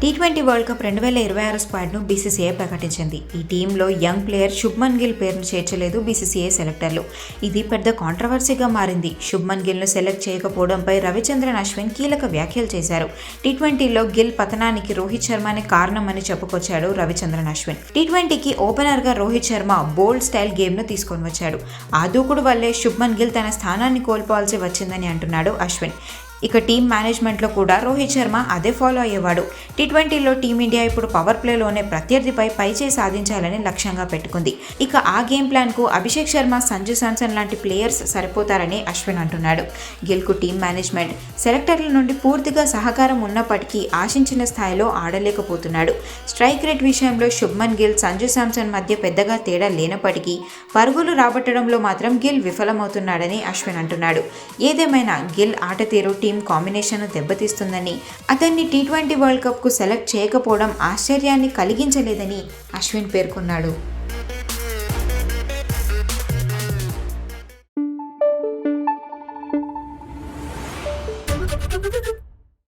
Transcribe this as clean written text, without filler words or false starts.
T20 world cup 2026 స్క్వాడ్ను BCCI ప్రకటించింది. ఈ టీంలో యంగ్ ప్లేయర్ శుభ్మన్ గిల్ పేరును చేర్చలేదు బీసీసీఐ సెలెక్టర్లు. ఇది పెద్ద కాంట్రవర్సీగా మారింది. శుభ్మన్ గిల్ను సెలెక్ట్ చేయకపోవడంపై రవిచంద్రన్ అశ్విన్ కీలక వ్యాఖ్యలు చేశారు. టీ20లో గిల్ పతనానికి రోహిత్ శర్మనే కారణమని చెప్పుకొచ్చాడు రవిచంద్రన్ అశ్విన్. టీ20కి ఓపెనర్గా రోహిత్ శర్మ బోల్డ్ స్టైల్ గేమ్ను తీసుకొని వచ్చాడు. ఆ దూకుడు వల్లే శుభ్మన్ గిల్ తన స్థానాన్ని కోల్పోవాల్సి వచ్చిందని అంటున్నాడు అశ్విన్. ఇక టీం మేనేజ్మెంట్లో కూడా రోహిత్ శర్మ అదే ఫాలో అయ్యేవాడు. టీ20లో టీమిండియా ఇప్పుడు పవర్ ప్లేలోనే ప్రత్యర్థిపై పైచేయి సాధించాలని లక్ష్యంగా పెట్టుకుంది. ఇక ఆ గేమ్ ప్లాన్కు అభిషేక్ శర్మ, సంజు శాంసన్ లాంటి ప్లేయర్స్ సరిపోతారని అశ్విన్ అంటున్నాడు. గిల్కు టీం మేనేజ్మెంట్, సెలెక్టర్ల నుండి పూర్తిగా సహకారం ఉన్నప్పటికీ ఆశించిన స్థాయిలో ఆడలేకపోతున్నాడు. స్ట్రైక్ రేట్ విషయంలో శుభ్మన్ గిల్, సంజు శాంసన్ మధ్య పెద్దగా తేడా లేనప్పటికీ పరుగులు రాబట్టడంలో మాత్రం గిల్ విఫలమవుతున్నాడని అశ్విన్ అంటున్నాడు. ఏదేమైనా గిల్ ఆట తీరు టీం కాంబినేషన్ దెబ్బతీస్తుందని, అతన్ని టీ20 వరల్డ్ కప్కు సెలెక్ట్ చేయకపోవడం ఆశ్చర్యాన్ని కలిగించలేదని అశ్విన్ పేర్కొన్నాడు.